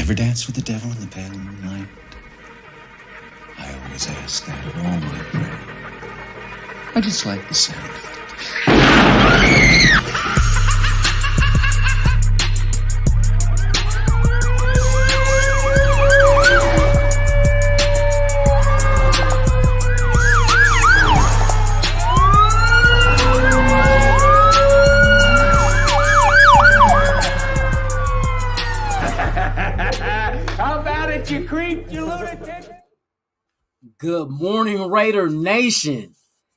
ever dance with the devil in the pale moonlight? I always ask that of all my prey. I just like the sound of it. How about it, you creep, you lunatic? Good morning, Raider Nation.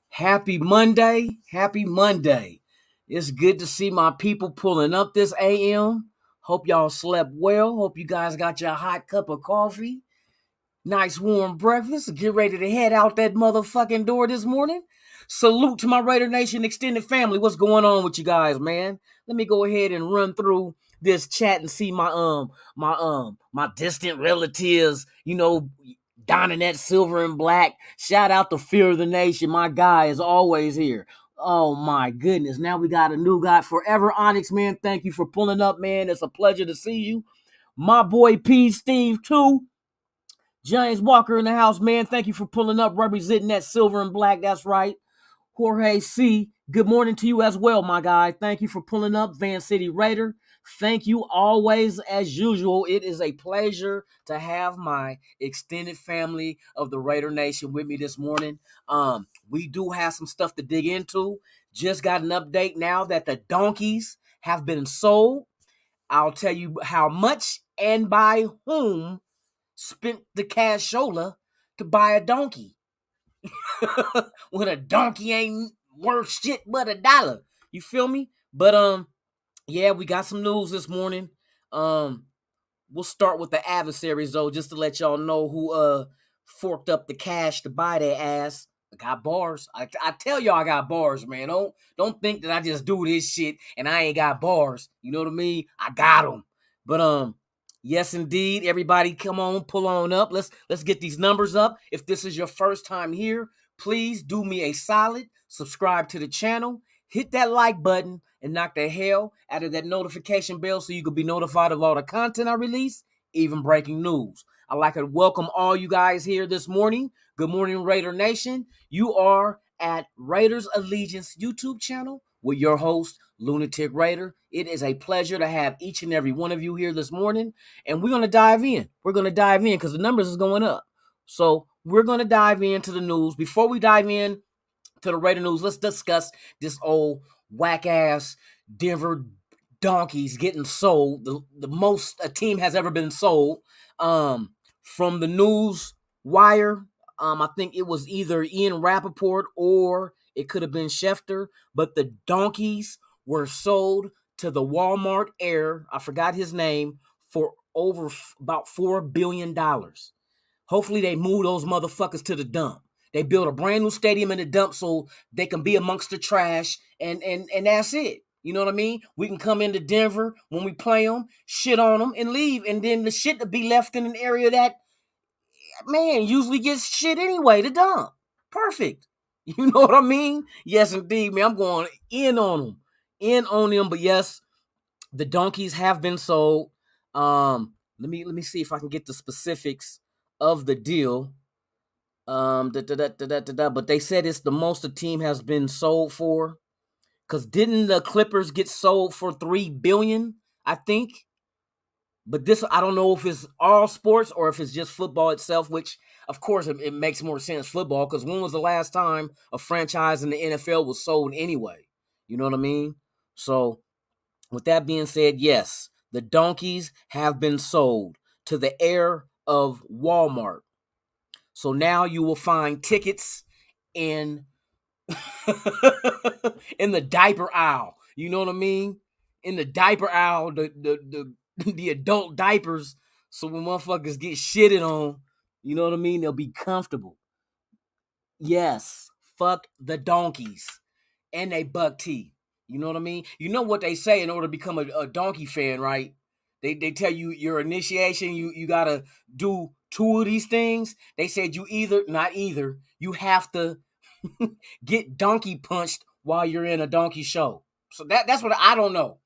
Happy Monday. Happy Monday. It's good to see my people pulling up this AM. Hope y'all slept well. Hope you guys got your hot cup of coffee. Nice warm breakfast. Get ready to head out that motherfucking door this morning. Salute to my Raider Nation extended family. What's going on with you guys, man? Let me go ahead and run through this chat and see my distant relatives, donning that silver and black. Shout out to Fear of the Nation. My guy is always here. Oh my goodness. Now we got a new guy. Forever Onyx, man. Thank you for pulling up, man. It's a pleasure to see you. My boy P. Steve, too. James Walker in the house, man. Thank you for pulling up, representing that silver and black. That's right. Jorge C., good morning to you as well, my guy. Thank you for pulling up, Van City Raider. Thank you always, as usual. It is a pleasure to have my extended family of the Raider Nation with me this morning. We do have some stuff to dig into. Just got an update now that the donkeys have been sold. I'll tell you how much and by whom spent the cashola to buy a donkey. When a donkey ain't worth shit but $1. You feel me? But yeah, we got some news this morning. We'll start with the adversaries though, just to let y'all know who forked up the cash to buy their ass. I got bars. I tell y'all I got bars, man. Don't think that I just do this shit and I ain't got bars. You know what I mean? I got them. But yes, indeed. Everybody come on, pull on up. Let's get these numbers up. If this is your first time here, please do me a solid. Subscribe to the channel. Hit that like button and knock the hell out of that notification bell so you can be notified of all the content I release, even breaking news. I'd like to welcome all you guys here this morning. Good morning, Raider Nation. You are at Raiders Allegiance YouTube channel with your host, Lunatic Raider. It is a pleasure to have each and every one of you here this morning, and we're going to dive in. We're going to dive in because the numbers is going up. So we're going to dive into the news. Before we dive in to the Raider news, let's discuss this old whack-ass Denver donkeys getting sold. The most a team has ever been sold. From the news wire, I think it was either Ian Rappaport or it could have been Schefter, but the donkeys were sold to the Walmart heir, I forgot his name, for over about $4 billion. Hopefully they move those motherfuckers to the dump. They build a brand new stadium in the dump so they can be amongst the trash, and that's it. You know what I mean? We can come into Denver when we play them, shit on them, and leave, and then the shit to be left in an area that, man, usually gets shit anyway, the dump. Perfect. You know what I mean? Yes, indeed, man. I'm going in on them. But yes, the donkeys have been sold. Let me see if I can get the specifics of the deal. But they said it's the most the team has been sold for. Cause didn't the Clippers get sold for $3 billion? I think. But this, I don't know if it's all sports or if it's just football itself, which, of course, it makes more sense football, because when was the last time a franchise in the NFL was sold anyway? You know what I mean? So, with that being said, yes, the donkeys have been sold to the heir of Walmart. So now you will find tickets in in the diaper aisle. You know what I mean? In the diaper aisle, the adult diapers, so when motherfuckers get shitted on, you know what I mean, they'll be comfortable. Yes, fuck the donkeys and they buck tea. You know what I mean? You know what they say in order to become a donkey fan, right? They tell you your initiation, you gotta do 2 of these things. They said you have to get donkey punched while you're in a donkey show. So that's what I don't know.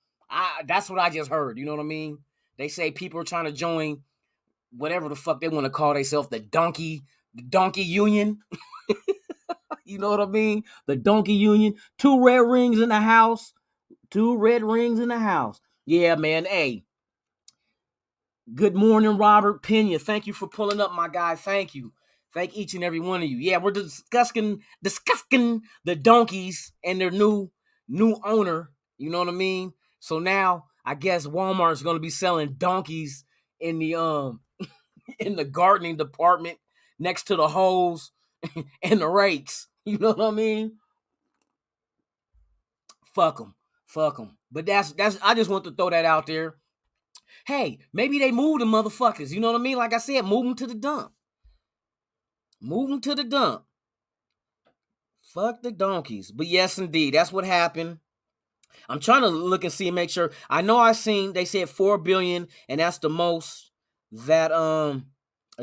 That's what I just heard. You know what I mean? They say people are trying to join whatever the fuck they want to call themselves, the donkey union. You know what I mean? The donkey union. 2 red rings in the house. 2 red rings in the house. Yeah, man. Hey, good morning, Robert Pena. Thank you for pulling up, my guy. Thank you. Thank each and every one of you. Yeah, we're discussing the donkeys and their new owner. You know what I mean? So now I guess Walmart's gonna be selling donkeys in the in the gardening department next to the hoes and the rakes. You know what I mean? Fuck them. Fuck them. But that's I just want to throw that out there. Hey, maybe they move the motherfuckers. You know what I mean? Like I said, move them to the dump. Move them to the dump. Fuck the donkeys. But yes, indeed, that's what happened. I'm trying to look and see and make sure. I know I seen they said 4 billion, and that's the most that a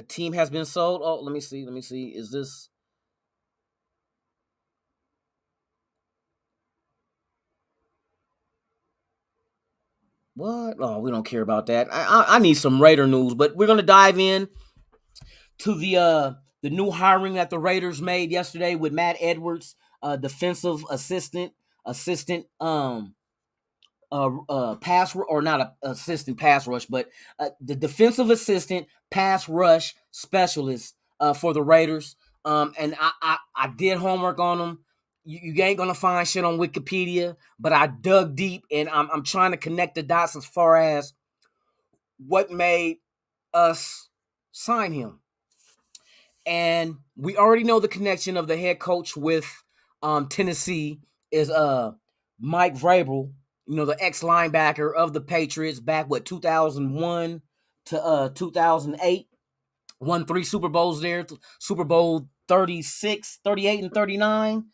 team has been sold. Oh, let me see. Is this what? Oh, we don't care about that. I need some Raider news, but we're gonna dive in to the new hiring that the Raiders made yesterday with Matt Edwards, defensive assistant pass or not a assistant pass rush, but the defensive assistant pass rush specialist for the Raiders. And I did homework on them. You ain't gonna find shit on Wikipedia, but I dug deep and I'm trying to connect the dots as far as what made us sign him. And we already know the connection of the head coach with Tennessee is Mike Vrabel, you know, the ex-linebacker of the Patriots back 2001 to 2008. Won 3 Super Bowls there, Super Bowl 36, 38, and 39.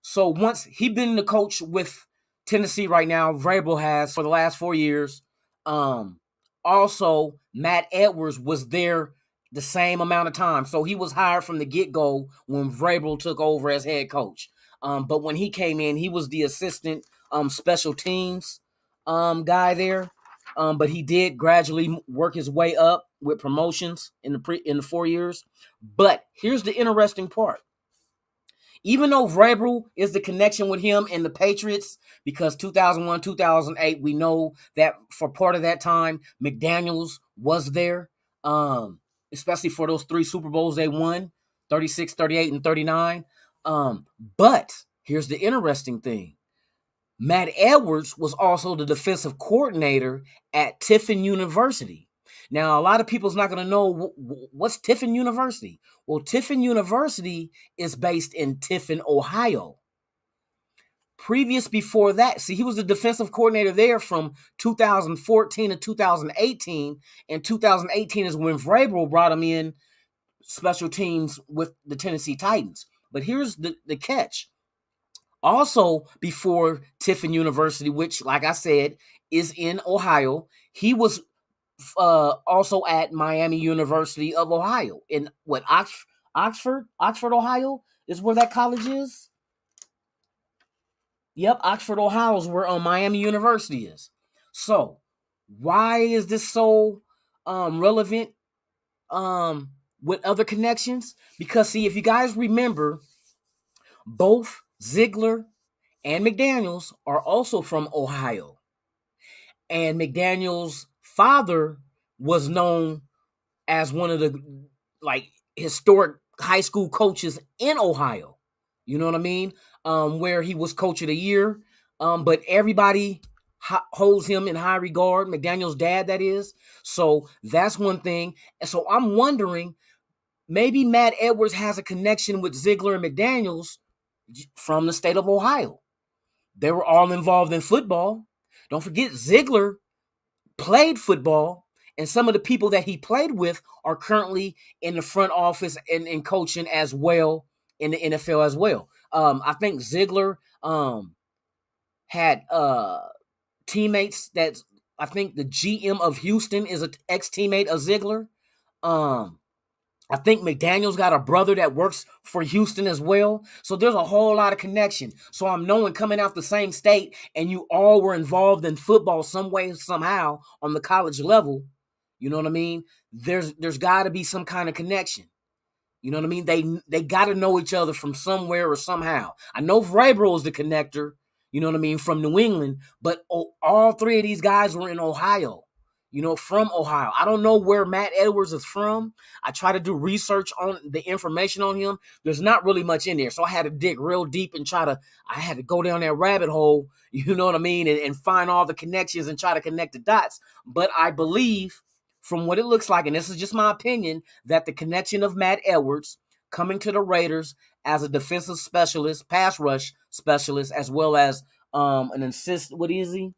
So once he been the coach with Tennessee right now, Vrabel has for the last 4 years. Also, Matt Edwards was there the same amount of time. So he was hired from the get-go when Vrabel took over as head coach. But when he came in, he was the assistant special teams guy there. But he did gradually work his way up with promotions in the 4 years. But here's the interesting part. Even though Vrabel is the connection with him and the Patriots, because 2001, 2008, we know that for part of that time, McDaniels was there, especially for those 3 Super Bowls they won, 36, 38, and 39. But here's the interesting thing. Matt Edwards was also the defensive coordinator at Tiffin University. Now, a lot of people's not going to know what's Tiffin University. Well, Tiffin University is based in Tiffin, Ohio. Before that, see, he was the defensive coordinator there from 2014 to 2018. And 2018 is when Vrabel brought him in special teams with the Tennessee Titans. But here's the catch. Also, before Tiffin University, which, like I said, is in Ohio, he was also at Miami University of Ohio in Oxford, Ohio is where that college is. Yep, Oxford, Ohio is where Miami University is. So, why is this so relevant with other connections? Because see, if you guys remember, both Ziegler and McDaniels are also from Ohio. And McDaniels' father was known as one of the historic high school coaches in Ohio. You know what I mean? Where he was coach of the year. But everybody holds him in high regard. McDaniels' dad, that is. So that's one thing. And so I'm wondering, maybe Matt Edwards has a connection with Ziegler and McDaniels from the state of Ohio. They were all involved in football. Don't forget, Ziegler played football, and some of the people that he played with are currently in the front office and coaching as well in the NFL as well. I think Ziegler had teammates that I think the GM of Houston is an ex-teammate of Ziegler. I think McDaniels got a brother that works for Houston as well. So there's a whole lot of connection. So I'm knowing coming out the same state and you all were involved in football some way, somehow on the college level. You know what I mean? There's got to be some kind of connection. You know what I mean? They got to know each other from somewhere or somehow. I know Vrabel is the connector, you know what I mean, from New England, but all three of these guys were in Ohio, from Ohio. I don't know where Matt Edwards is from. I try to do research on the information on him. There's not really much in there, so I had to dig real deep and I had to go down that rabbit hole, you know what I mean, and find all the connections and try to connect the dots. But I believe, from what it looks like, and this is just my opinion, that the connection of Matt Edwards coming to the Raiders as a defensive specialist, pass rush specialist, as well as an assist. What is he?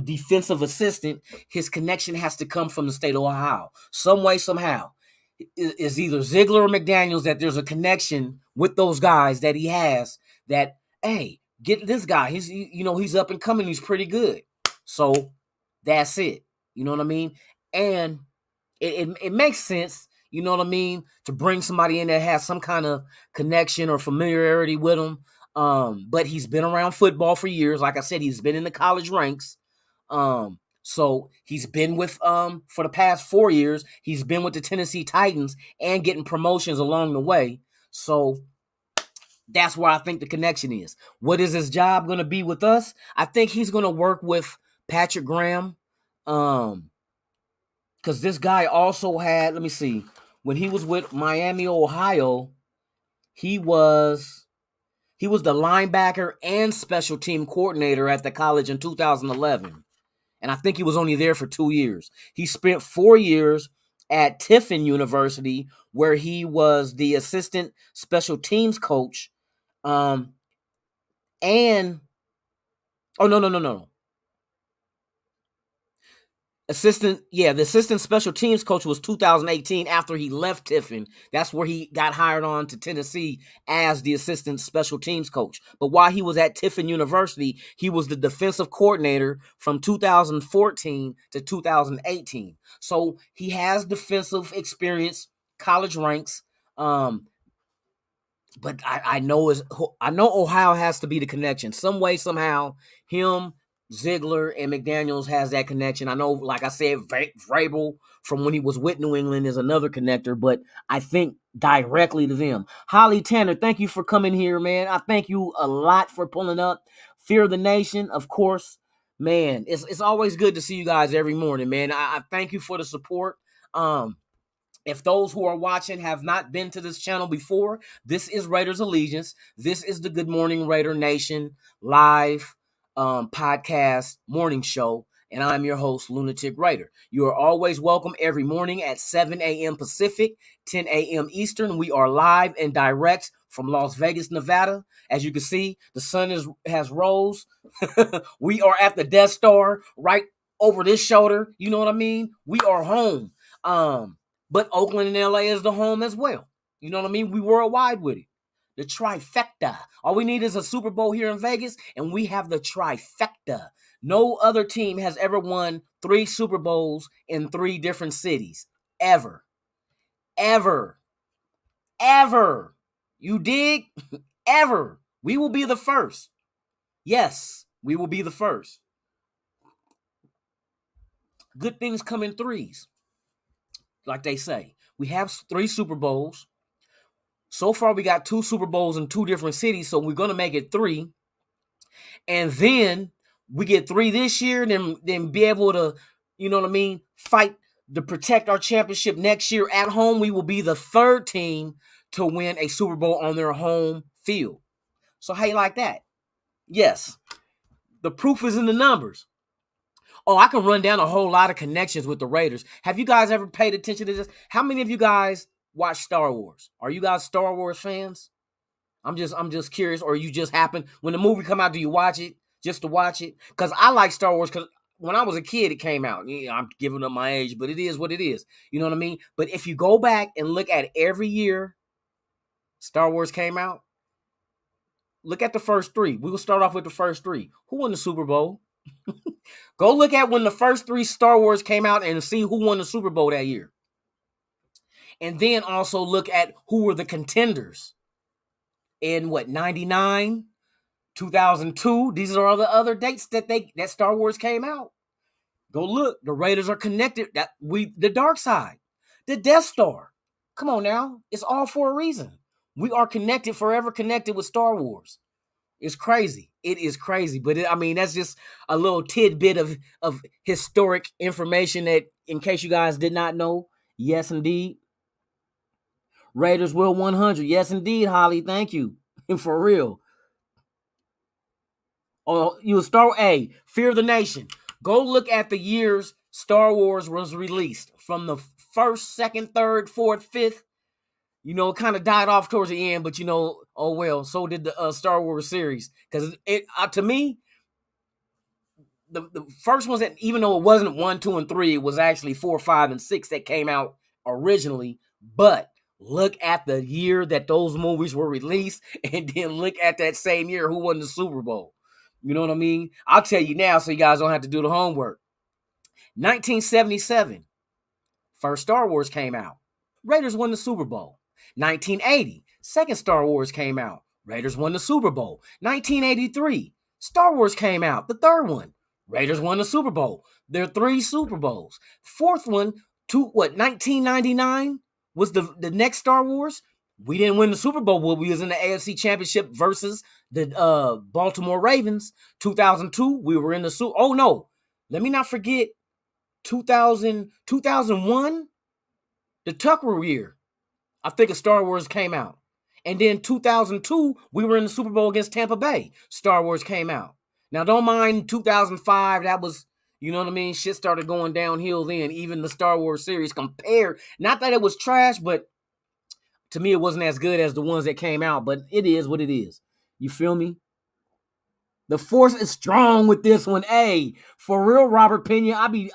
Defensive assistant. His connection has to come from the state of Ohio, some way, somehow. Is either Ziegler or McDaniels that there's a connection with those guys that he has. That, hey, get this guy. He's up and coming. He's pretty good. So that's it. You know what I mean? And it makes sense, you know what I mean, to bring somebody in that has some kind of connection or familiarity with him. But he's been around football for years. Like I said, he's been in the college ranks. So he's been with for the past 4 years, he's been with the Tennessee Titans and getting promotions along the way. So that's where I think the connection is. What is his job going to be with us? I think he's going to work with Patrick Graham. Because this guy also had, let me see, when he was with Miami, Ohio, he was the linebacker and special team coordinator at the college in 2011. And I think he was only there for 2 years. He spent 4 years at Tiffin University, where he was the assistant special teams coach. And the assistant special teams coach was 2018 after he left Tiffin. That's where he got hired on to Tennessee as the assistant special teams coach. But while he was at Tiffin University, he was the defensive coordinator from 2014 to 2018. So he has defensive experience, college ranks. But I know Ohio has to be the connection. Some way, somehow, him, Ziegler, and McDaniels has that connection. I know, like I said, Vrabel from when he was with New England is another connector, but I think directly to them. Holly Tanner, thank you for coming here, man. I thank you a lot for pulling up. Fear of the Nation, of course. Man, it's always good to see you guys every morning, man. I thank you for the support. If those who are watching have not been to this channel before, this is Raiders Allegiance. This is the Good Morning Raider Nation live podcast morning show, and I'm your host, Lunatic Raider. You are always welcome every morning at 7 a.m. Pacific, 10 a.m. Eastern. We are live and direct from Las Vegas, Nevada. As you can see, the sun has rose. We are at the Death Star right over this shoulder. You know what I mean? We are home. But Oakland and LA is the home as well. You know what I mean? We worldwide with it. The trifecta. All we need is a Super Bowl here in Vegas, and we have the trifecta. No other team has ever won 3 Super Bowls in 3 different cities. Ever. Ever. Ever. You dig? Ever. We will be the first. Yes, we will be the first. Good things come in threes. Like they say, we have 3 Super Bowls. So far, we got 2 Super Bowls in 2 different cities, so we're going to make it 3. And then we get 3 this year, then be able to, you know what I mean, fight to protect our championship next year at home. We will be the 3rd team to win a Super Bowl on their home field. So how you like that? Yes, the proof is in the numbers. Oh, I can run down a whole lot of connections with the Raiders. Have you guys ever paid attention to this? How many of you guys watch Star Wars? Are you guys Star Wars fans? I'm just curious, or you just happen when the movie come out, do you watch it just to watch it? Because I like Star Wars because when I was a kid, it came out. Yeah, I'm giving up my age, but it is what it is. You know what I mean? But if you go back and look at every year Star Wars came out, look at the first 3. We will start off with the first 3. Who won the Super Bowl? Go look at when the first 3 Star Wars came out and see who won the Super Bowl that year. And then also look at who were the contenders in 99, 2002. These are all the other dates that Star Wars came out. Go look. The Raiders are connected. The dark side, the Death Star. Come on now. It's all for a reason. We are connected, forever connected with Star Wars. It's crazy. It is crazy. But that's just a little tidbit of historic information that, in case you guys did not know, yes, indeed. Raiders will 100. Yes, indeed, Holly. Thank you. For real. Oh, you Star A, Fear of the Nation. Go look at the years Star Wars was released. From the first, second, third, fourth, fifth. It kind of died off towards the end, but oh well, so did the Star Wars series. Because to me, the first ones that, even though it wasn't 1, 2, and 3, it was actually 4, 5, and 6 that came out originally. But look at the year that those movies were released, and then look at that same year who won the Super Bowl. You know what I mean? I'll tell you now so you guys don't have to do the homework. 1977, first Star Wars came out. Raiders won the Super Bowl. 1980, second Star Wars came out. Raiders won the Super Bowl. 1983, Star Wars came out, the third one. Raiders won the Super Bowl. There are 3 Super Bowls. Fourth one, 1999 was the next Star Wars. We didn't win the Super Bowl. We was in the AFC Championship versus the Baltimore Ravens. 2002, we were in the Super. Oh no, let me not forget 2001, the Tucker year. I think a Star Wars came out. And then 2002, we were in the Super Bowl against Tampa Bay. Star Wars came out. Now, don't mind 2005. That was, you know what I mean? Shit started going downhill then. Even the Star Wars series compared. Not that it was trash, but to me, it wasn't as good as the ones that came out. But it is what it is. You feel me? The force is strong with this one. Hey, for real, Robert Pena. I be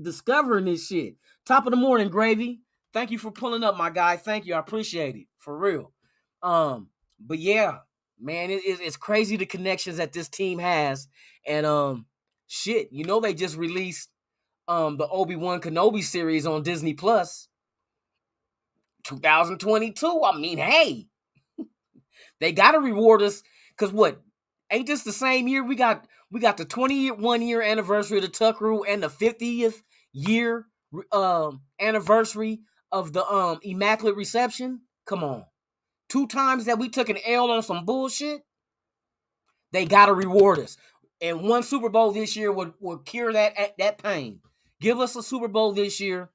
discovering this shit. Top of the morning, Gravy. Thank you for pulling up, my guy. Thank you. I appreciate it. For real. But yeah, man, it's crazy the connections that this team has. And shit, they just released the Obi-Wan Kenobi series on Disney Plus 2022. I mean, hey, they gotta reward us, because what? Ain't this the same year? We got the 21-year anniversary of the Tuckaroo and the 50th year anniversary of the Immaculate Reception. Come on. 2 times that we took an L on some bullshit. They gotta reward us. And 1 Super Bowl this year would cure that pain. Give us a Super Bowl this year,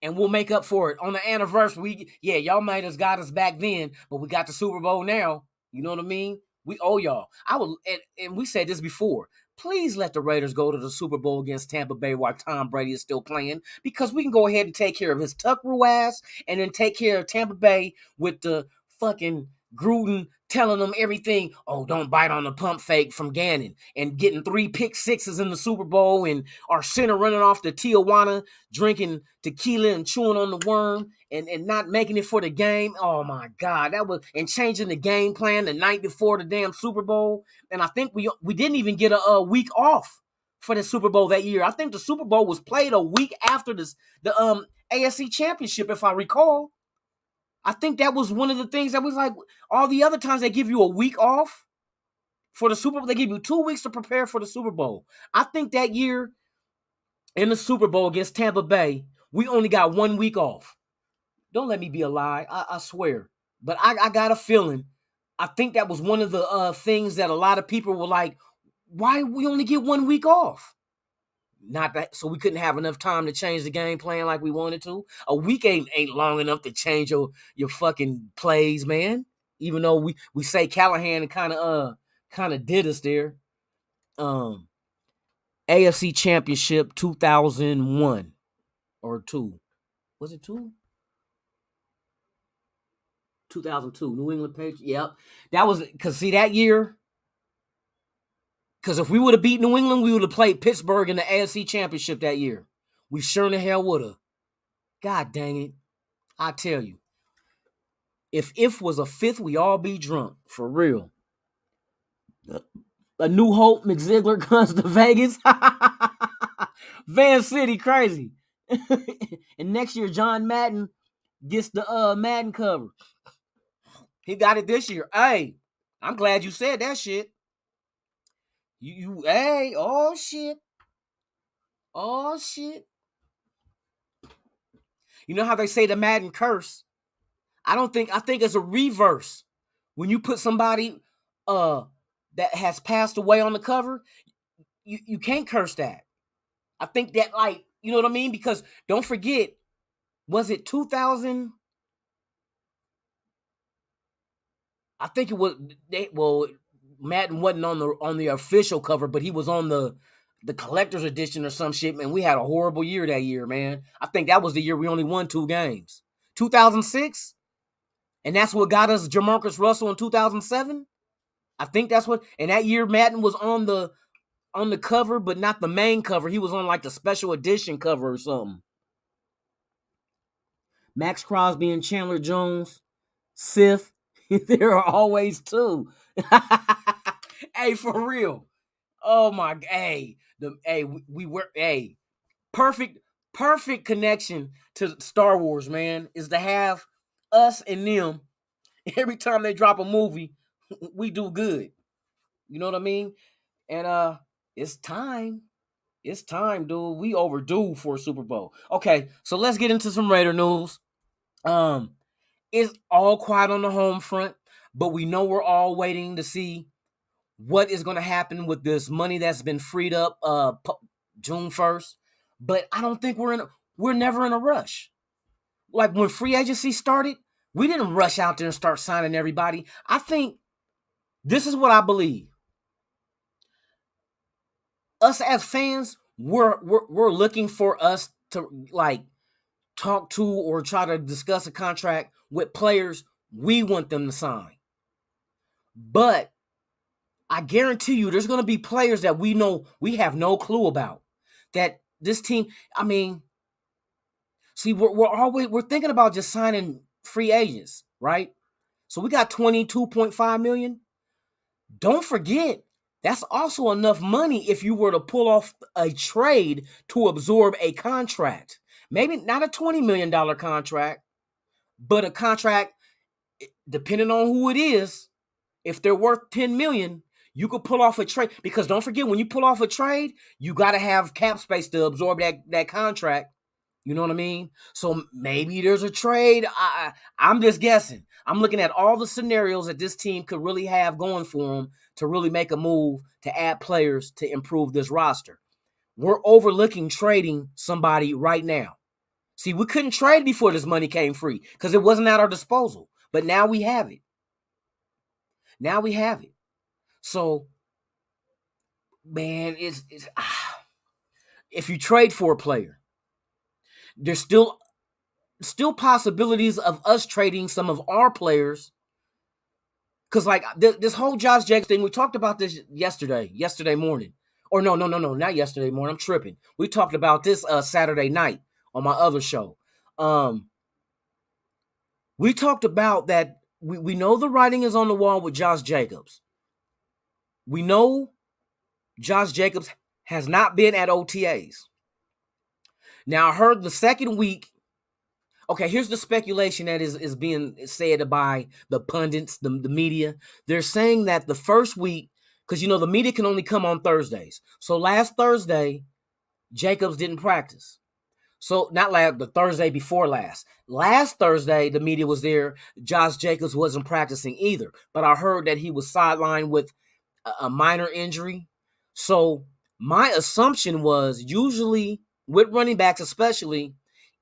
and we'll make up for it on the anniversary. Y'all might have got us back then, but we got the Super Bowl now. You know what I mean? We owe y'all. And we said this before. Please let the Raiders go to the Super Bowl against Tampa Bay while Tom Brady is still playing, because we can go ahead and take care of his Tuckaroo ass, and then take care of Tampa Bay with the fucking Gruden telling them everything. Oh, don't bite on the pump fake from Gannon, and getting 3 pick sixes in the Super Bowl, and our center running off to Tijuana, drinking tequila and chewing on the worm, and not making it for the game. Oh my God, and changing the game plan the night before the damn Super Bowl. And I think we didn't even get a week off for the Super Bowl that year. I think the Super Bowl was played a week after the AFC Championship, if I recall. I think that was one of the things that was like, all the other times they give you a week off for the Super Bowl. They give you 2 weeks to prepare for the Super Bowl. I think that year in the Super Bowl against Tampa Bay, we only got 1 week off. Don't let me be a lie. I swear. But I got a feeling. I think that was one of the things that a lot of people were like, why we only get 1 week off? Not that, so we couldn't have enough time to change the game plan like we wanted to. A week ain't long enough to change your fucking plays, man. Even though we say Callahan kind of did us there. AFC Championship 2001 or 2. Was it 2? 2002, New England Patriots. Yep. That was, because see, that year, because if we would have beat New England, we would have played Pittsburgh in the AFC Championship that year. We sure in the hell would have. God dang it. I tell you. If was a fifth, we all be drunk. For real. A New Hope, McZiggler comes to Vegas. Van City, crazy. And next year, John Madden gets the Madden cover. He got it this year. Hey, I'm glad you said that shit. Hey, oh shit. Oh shit. You know how they say the Madden curse? I think it's a reverse. When you put somebody that has passed away on the cover, you can't curse that. I think that, like, you know what I mean? Because don't forget, was it 2000? I think it was Madden wasn't on the official cover, but he was on the collector's edition or some shit, man. We had a horrible year that year, man. I think that was the year we only won 2 games. 2006? And that's what got us Jamarcus Russell in 2007? I think that's what, and that year Madden was on the cover, but not the main cover. He was on like the special edition cover or something. Max Crosby and Chandler Jones, Sith, there are always two. Hey, for real. Oh my, we were, perfect connection to Star Wars, man, is to have us and them. Every time they drop a movie, we do good. You know what I mean? And it's time. It's time, dude. We overdue for a Super Bowl. Okay, so let's get into some Raider news. It's all quiet on the home front, but we know we're all waiting to see what is going to happen with this money that's been freed up June 1st. But I don't think we're never in a rush. Like when free agency started, we didn't rush out there and start signing everybody. I think this is what I believe. Us as fans, we're looking for us to like talk to or try to discuss a contract with players we want them to sign. But I guarantee you there's going to be players that we know we have no clue about. That this team, I mean, see, we're thinking about just signing free agents, right? So we got $22.5 million. Don't forget, that's also enough money if you were to pull off a trade to absorb a contract. Maybe not a $20 million contract, but a contract, depending on who it is, if they're worth $10 million, you could pull off a trade. Because don't forget, when you pull off a trade, you got to have cap space to absorb that contract. You know what I mean? So maybe there's a trade. I'm just guessing. I'm looking at all the scenarios that this team could really have going for them to really make a move to add players to improve this roster. We're overlooking trading somebody right now. See, we couldn't trade before this money came free because it wasn't at our disposal. But now we have it. Now we have it. So, man, if you trade for a player, there's still possibilities of us trading some of our players. Because, like, this whole Josh Jacobs thing, we talked about this yesterday morning. Or no, not yesterday morning. I'm tripping. We talked about this Saturday night on my other show. We talked about that we know the writing is on the wall with Josh Jacobs. We know Josh Jacobs has not been at OTAs. Now, I heard the second week. Okay, here's the speculation that is being said by the pundits, the media. They're saying that the first week, because, you know, the media can only come on Thursdays. So last Thursday, Jacobs didn't practice. So not the Thursday before last. Last Thursday, the media was there. Josh Jacobs wasn't practicing either. But I heard that he was sidelined with a minor injury. So my assumption was, usually with running backs especially,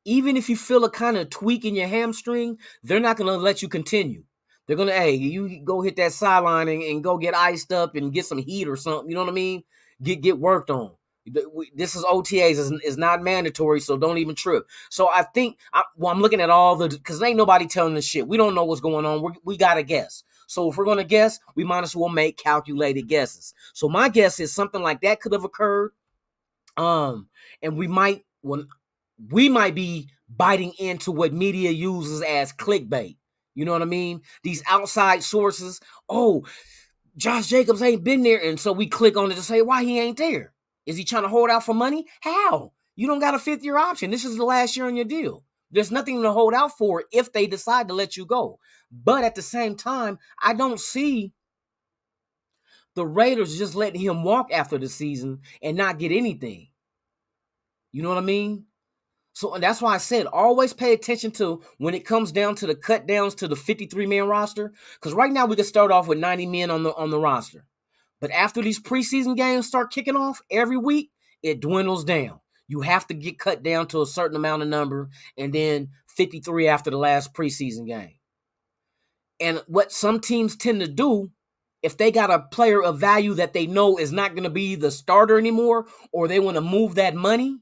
even if you feel a kind of tweak in your hamstring, they're not going to let you continue. They're going to, hey, you go hit that sideline and go get iced up and get some heat or something. You know what I mean? Get worked on. This is OTAs. It's not mandatory, so don't even trip. So I think, I'm looking at all because ain't nobody telling us shit. We don't know what's going on. We got to guess. So if we're going to guess, we might as well make calculated guesses. So my guess is something like that could have occurred. And we might be biting into what media uses as clickbait. You know what I mean? These outside sources. Oh, Josh Jacobs ain't been there. And so we click on it to say why he ain't there. Is he trying to hold out for money? How? You don't got a 5th-year option. This is the last year on your deal. There's nothing to hold out for if they decide to let you go. But at the same time, I don't see the Raiders just letting him walk after the season and not get anything. You know what I mean? So and that's why I said always pay attention to when it comes down to the cut downs to the 53-man roster. Because right now we can start off with 90 men on the roster. But after these preseason games start kicking off every week, it dwindles down. You have to get cut down to a certain amount of number, and then 53 after the last preseason game. And what some teams tend to do, if they got a player of value that they know is not going to be the starter anymore, or they want to move that money,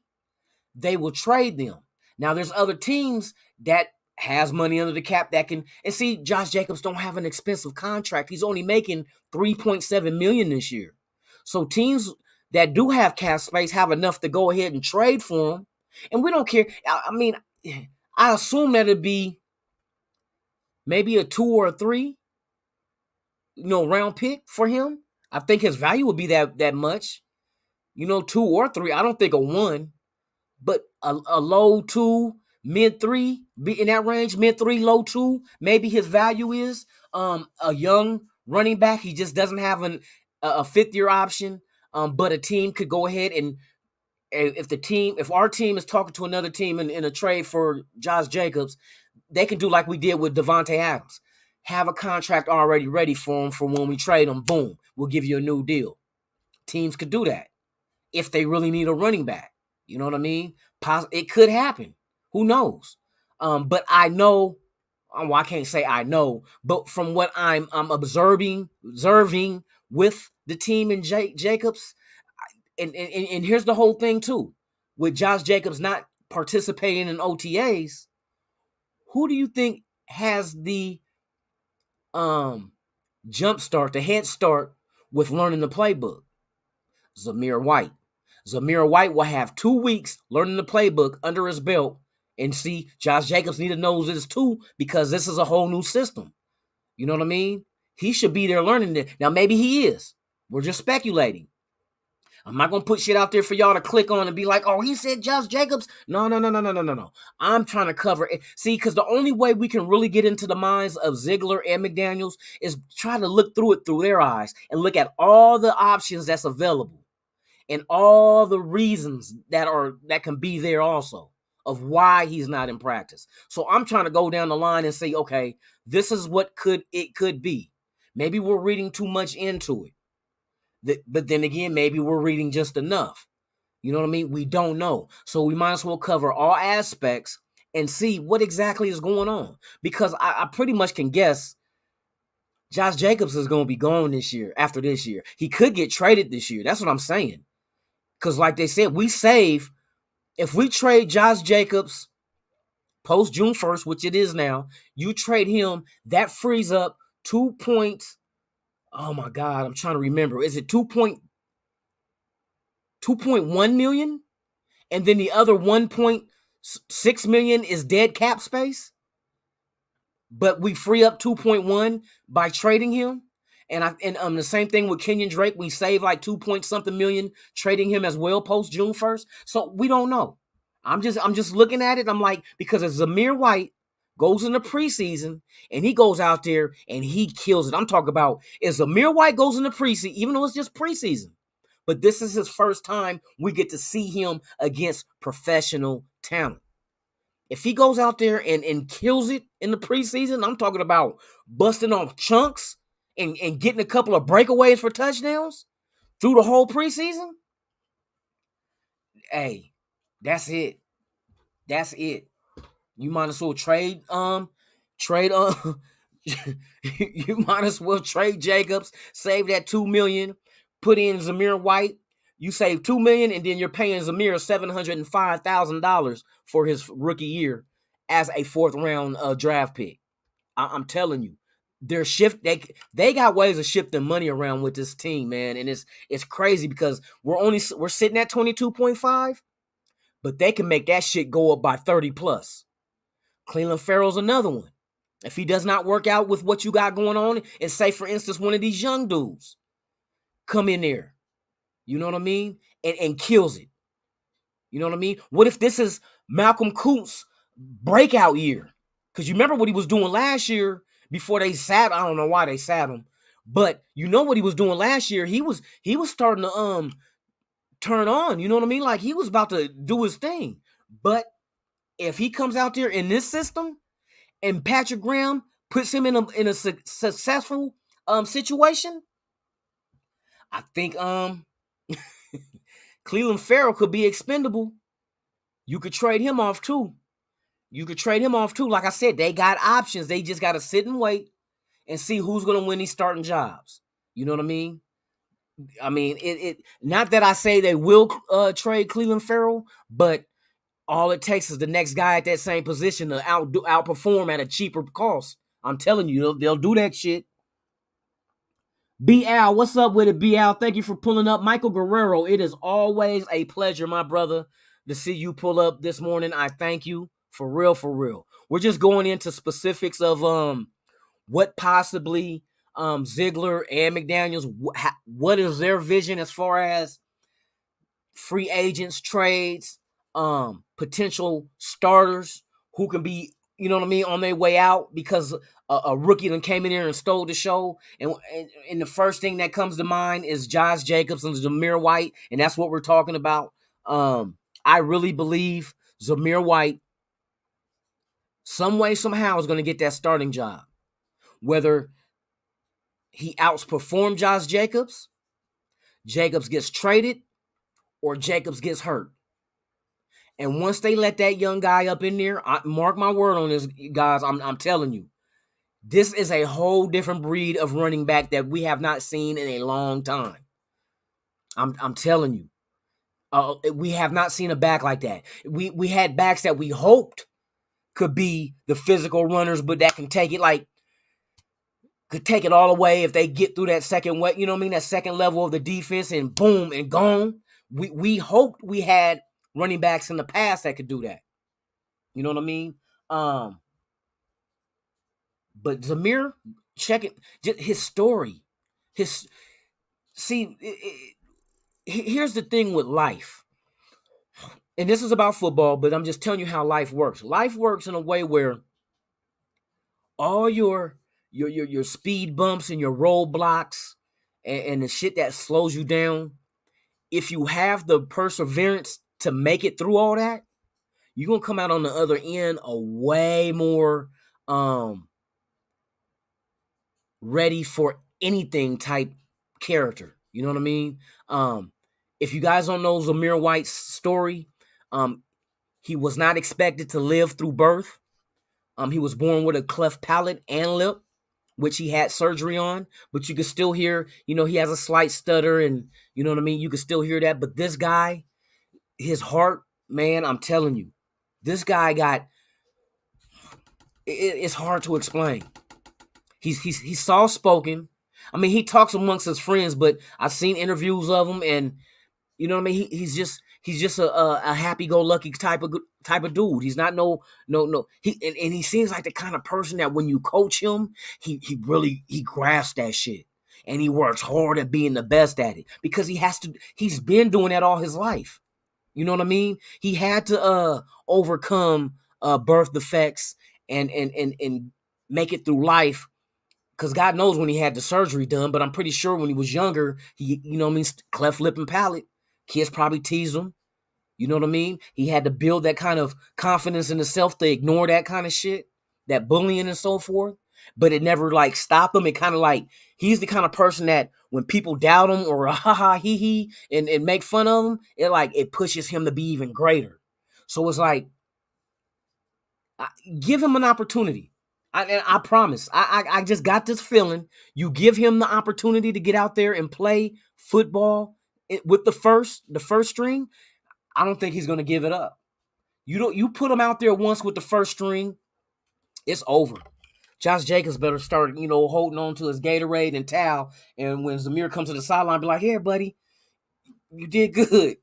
they will trade them. Now, there's other teams that has money under the cap that can, and see, Josh Jacobs don't have an expensive contract. He's only making $3.7 million this year. So teams that do have cap space have enough to go ahead and trade for him. And we don't care. I mean, I assume that it'd be maybe a 2 or a 3, round pick for him. I think his value would be that much. 2 or 3. I don't think a 1. But a low 2, mid 3, be in that range, mid 3, low 2, maybe his value is a young running back. He just doesn't have a fifth-year option, but a team could go ahead and if our team is talking to another team in a trade for Josh Jacobs, they can do like we did with Devontae Adams. Have a contract already ready for him for when we trade him. Boom, we'll give you a new deal. Teams could do that if they really need a running back. You know what I mean? It could happen. Who knows? But I know, well, I can't say I know, but from what I'm observing with the team in Jacobs, and here's the whole thing too. With Josh Jacobs not participating in OTAs, who do you think has the jump start, the head start with learning the playbook? Zamir White. Zamir White will have 2 weeks learning the playbook under his belt, and see, Josh Jacobs need to know this too, because this is a whole new system. You know what I mean? He should be there learning it. Now, maybe he is. We're just speculating. I'm not going to put shit out there for y'all to click on and be like, oh, he said Josh Jacobs. No. I'm trying to cover it. See, because the only way we can really get into the minds of Ziegler and McDaniels is try to look through it through their eyes and look at all the options that's available. And all the reasons that can be there also of why he's not in practice. So I'm trying to go down the line and say, okay, this is what it could be. Maybe we're reading too much into it. But then again, maybe we're reading just enough. You know what I mean? We don't know. So we might as well cover all aspects and see what exactly is going on. Because I pretty much can guess Josh Jacobs is going to be gone this year, after this year. He could get traded this year. That's what I'm saying. Because like they said, if we trade Josh Jacobs post June 1st, which it is now, you trade him, that frees up 2 points. Oh my God, I'm trying to remember. Is it 2.1 million? And then the other 1.6 million is dead cap space? But we free up 2.1 by trading him. And the same thing with Kenyon Drake. We save like 2 point something million trading him as well post June 1st. So we don't know. I'm just looking at it. I'm like, because if Zamir White goes in the preseason and he goes out there and he kills it. I'm talking about if Zamir White goes in the preseason, even though it's just preseason, but this is his first time we get to see him against professional talent. If he goes out there and kills it in the preseason, I'm talking about busting off chunks and getting a couple of breakaways for touchdowns through the whole preseason. Hey, that's it. That's it. You might as well trade you might as well trade Jacobs, save that $2 million, put in Zamir White. You save $2 million, and then you're paying Zamir $705,000 for his rookie year as a 4th round draft pick. I'm telling you, they got ways of shifting money around with this team, man, and it's crazy because we're sitting at 22.5, but they can make that shit go up by 30 plus. Cleveland Farrell's another one. If he does not work out with what you got going on, and say, for instance, one of these young dudes come in there, you know what I mean, and kills it. You know what I mean? What if this is Malcolm Koontz' breakout year? Because you remember what he was doing last year before they sat. I don't know why they sat him, but you know what he was doing last year. He was starting turn on. You know what I mean? Like he was about to do his thing. But if he comes out there in this system and Patrick Graham puts him in a successful situation, I think Cleveland Farrell could be expendable. You could trade him off too. Like I said, they got options. They just got to sit and wait and see who's going to win these starting jobs. You know what I mean? It not that I say they will trade Cleveland Farrell, but all it takes is the next guy at that same position to outperform at a cheaper cost. I'm telling you, they'll do that shit. B. Al, what's up with it, B. Al? Thank you for pulling up. Michael Guerrero, it is always a pleasure, my brother, to see you pull up this morning. I thank you. For real, for real. We're just going into specifics of what possibly Ziegler and McDaniels, what is their vision as far as free agents, trades, potential starters who can be, you know what I mean, on their way out because a rookie that came in here and stole the show. And the first thing that comes to mind is Josh Jacobs and Zamir White, and that's what we're talking about. I really believe Zamir White, some way, somehow, is going to get that starting job. Whether he outperformed Josh Jacobs, Jacobs gets traded, or Jacobs gets hurt. And once they let that young guy up in there, mark my word on this, guys, I'm telling you, this is a whole different breed of running back that we have not seen in a long time. I'm telling you. We have not seen a back like that. We had backs that we hoped could be the physical runners, but that can take it could take it all away if they get through that second way, you know what I mean? That second level of the defense and boom and gone. We hoped we had running backs in the past that could do that. You know what I mean? But Zamir, check it, just his story. Here's the thing with life. And this is about football, but I'm just telling you how life works. Life works in a way where all your speed bumps and your roadblocks and the shit that slows you down, if you have the perseverance to make it through all that, you're going to come out on the other end a way more ready for anything type character. You know what I mean? If you guys don't know Zamir White's story, he was not expected to live through birth. He was born with a cleft palate and lip, which he had surgery on, but you can still hear, he has a slight stutter and, you know what I mean? You can still hear that. But this guy, his heart, man, I'm telling you, this guy it's hard to explain. He's soft-spoken. I mean, he talks amongst his friends, but I've seen interviews of him, and you know what I mean. He's just a happy-go-lucky type of dude. He's not no. He seems like the kind of person that when you coach him, he really grasps that shit, and he works hard at being the best at it because he has to. He's been doing that all his life. You know what I mean? He had to overcome birth defects and make it through life. Because God knows when he had the surgery done, but I'm pretty sure when he was younger, he, cleft lip and palate. Kids probably teased him. You know what I mean? He had to build that kind of confidence in himself to ignore that kind of shit, that bullying and so forth. But it never stopped him. It kind of he's the kind of person that when people doubt him or ha he he and make fun of him, it pushes him to be even greater. So it's give him an opportunity. I promise. I just got this feeling. You give him the opportunity to get out there and play football with the first string. I don't think he's going to give it up. You put him out there once with the first string, it's over. Josh Jacobs better start, holding on to his Gatorade and towel. And when Zamir comes to the sideline, be like, "Here, buddy, you did good."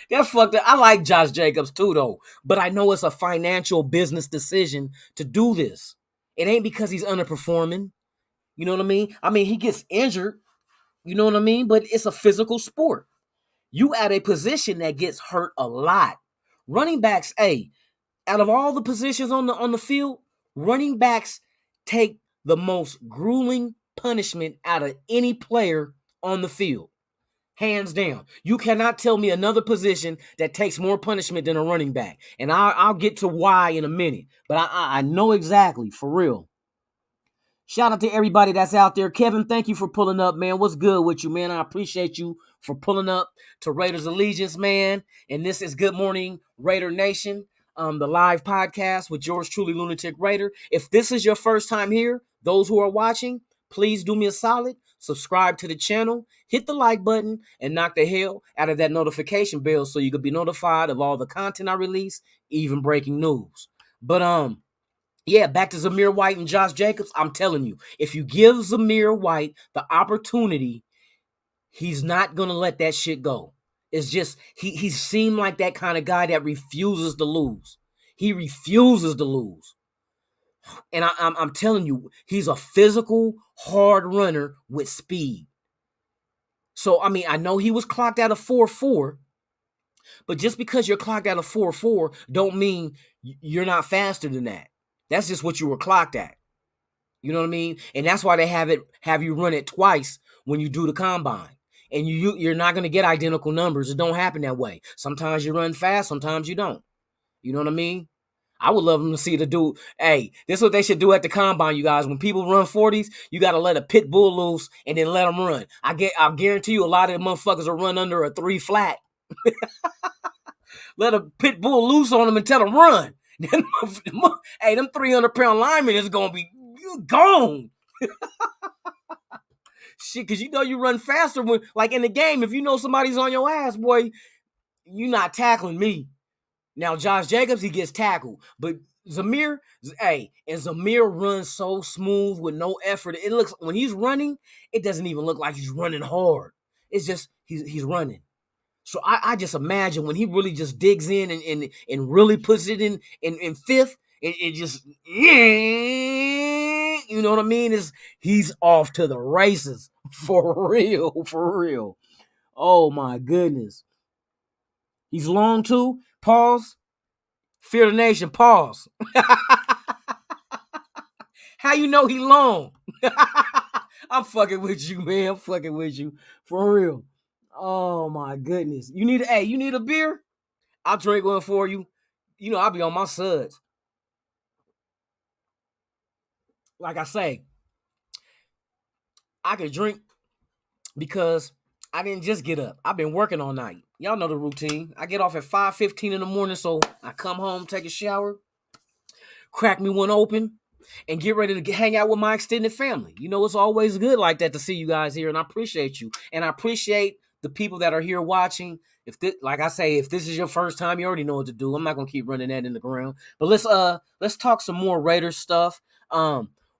That's fucked up. I like Josh Jacobs too, though. But I know it's a financial business decision to do this. It ain't because he's underperforming. You know what I mean? I mean, he gets injured. You know what I mean? But it's a physical sport. You at a position that gets hurt a lot. Running backs, out of all the positions on the field, running backs take the most grueling punishment out of any player on the field. Hands down. You cannot tell me another position that takes more punishment than a running back. And I'll get to why in a minute. But I know exactly, for real. Shout out to everybody that's out there. Kevin, thank you for pulling up, man. What's good with you, man? I appreciate you for pulling up to Raiders Allegiance, man. And this is Good Morning Raider Nation, the live podcast with yours truly, Lunatic Raider. If this is your first time here, those who are watching, please do me a solid. Subscribe to the channel, hit the like button, and knock the hell out of that notification bell so you can be notified of all the content I release, even breaking news. But yeah, back to Zamir White and Josh Jacobs. I'm telling you, if you give Zamir White the opportunity, he's not going to let that shit go. It's just, he seemed like that kind of guy that refuses to lose. He refuses to lose. And I'm telling you, he's a physical, hard runner with speed. So, I mean, I know he was clocked out of 4.4, but just because you're clocked out of 4.4 don't mean you're not faster than that. That's just what you were clocked at. You know what I mean? And that's why they have you run it twice when you do the combine. And you're not going to get identical numbers. It don't happen that way. Sometimes you run fast, sometimes you don't. You know what I mean? I would love them to see the dude. Hey, this is what they should do at the combine, you guys. When people run 40s, you got to let a pit bull loose and then let them run. I guarantee you a lot of the motherfuckers will run under a 3 flat. Let a pit bull loose on them and tell them run. Hey, them 300-pound linemen is going to be gone. Shit, because you know you run faster when, like in the game, if you know somebody's on your ass, boy, you not tackling me. Now, Josh Jacobs, he gets tackled. But Zamir runs so smooth with no effort. It looks, when he's running, it doesn't even look like he's running hard. It's just, he's running. So I just imagine when he really just digs in and really puts it in fifth, it just, you know what I mean? He's off to the races. For real, for real. Oh my goodness. He's long too. Pause. Fear the nation. Pause. How you know he long? I'm fucking with you, man. I'm fucking with you. For real. Oh my goodness. You need a beer? I'll drink one for you. You know, I'll be on my suds. Like I say, I can drink because I didn't just get up. I've been working all night. Y'all know the routine. I get off at 5:15 in the morning, so I come home, take a shower, crack me one open, and get ready to hang out with my extended family. You know, it's always good like that to see you guys here, and I appreciate you. And I appreciate the people that are here watching. Like I say, if this is your first time, you already know what to do. I'm not gonna keep running that in the ground. But let's talk some more Raiders stuff.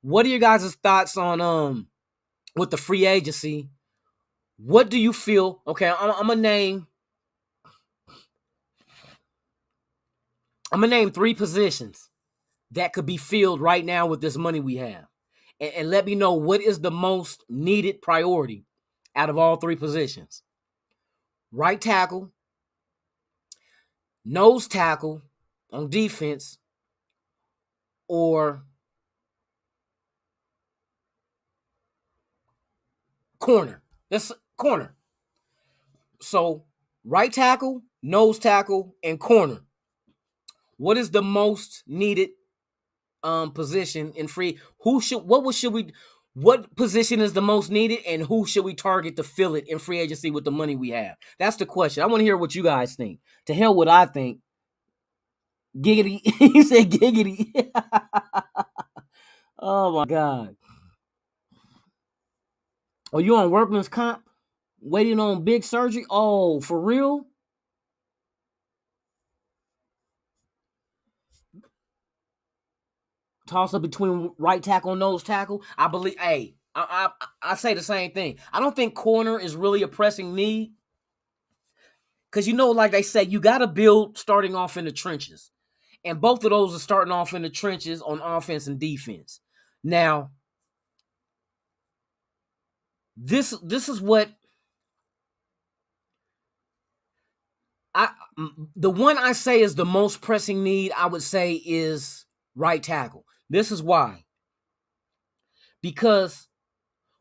What are your guys' thoughts on with the free agency? What do you feel? Okay, I'm gonna name 3 positions that could be filled right now with this money we have. And let me know what is the most needed priority out of all 3 positions. Right tackle, nose tackle on defense, or corner. That's corner. So right tackle, nose tackle, and corner. What is the most needed position in free? What position is the most needed, and who should we target to fill it in free agency with the money we have? That's the question. I want to hear what you guys think. To hell what I think. Giggity. He said giggity. Oh my God. Are you on workman's comp? Waiting on big surgery? Oh, for real? Toss up between right tackle and nose tackle. I believe, I say the same thing. I don't think corner is really a pressing need. Because, you know, like they say, you got to build starting off in the trenches. And both of those are starting off in the trenches on offense and defense. Now, this is what the one I say is the most pressing need, I would say, is right tackle. This is why. Because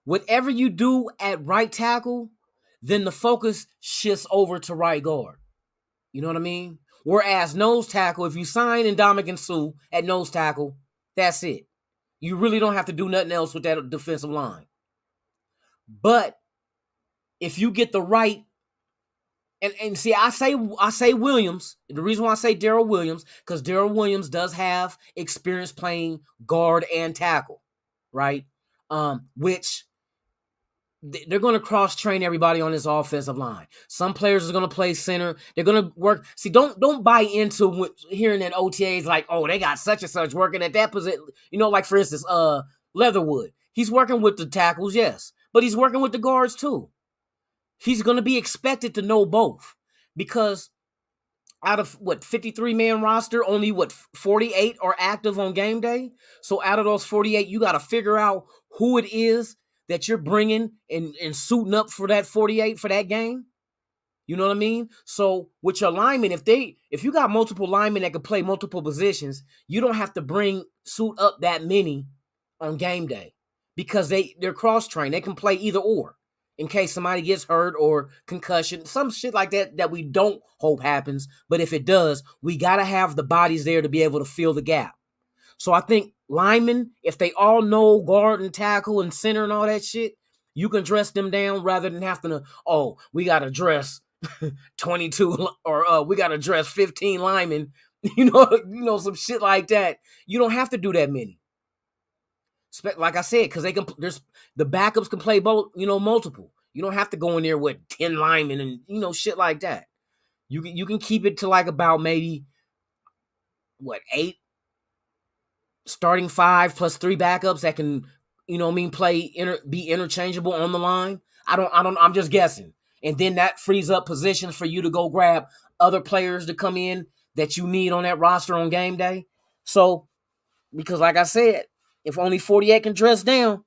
whatever you do at right tackle, then the focus shifts over to right guard. You know what I mean? Whereas nose tackle, if you sign Ndamukong Suh at nose tackle, that's it. You really don't have to do nothing else with that defensive line. But if you get the right, and see, I say Williams. The reason why I say Darrell Williams, because Darrell Williams does have experience playing guard and tackle, right? Which they're going to cross-train everybody on this offensive line. Some players are going to play center. They're going to work. See, don't buy into hearing that OTAs like, oh, they got such and such working at that position. You know, like for instance, Leatherwood. He's working with the tackles, yes, but he's working with the guards too. He's going to be expected to know both because out of 53-man roster, only 48 are active on game day. So out of those 48, you got to figure out who it is that you're bringing and suiting up for that 48 for that game. You know what I mean? So with your linemen, if you got multiple linemen that can play multiple positions, you don't have to suit up that many on game day because they're cross-trained. They can play either or in case somebody gets hurt or concussion, some shit like that we don't hope happens. But if it does, we got to have the bodies there to be able to fill the gap. So I think linemen, if they all know guard and tackle and center and all that shit, you can dress them down rather than having to, we got to dress 22 or we got to dress 15 linemen, some shit like that. You don't have to do that many. Like I said, because the backups can play both, multiple. You don't have to go in there with 10 linemen and, shit like that. You can keep it to like about maybe, 8 starting 5 plus 3 backups that can, be interchangeable on the line. I'm just guessing. And then that frees up positions for you to go grab other players to come in that you need on that roster on game day. So, because like I said, if only 48 can dress down,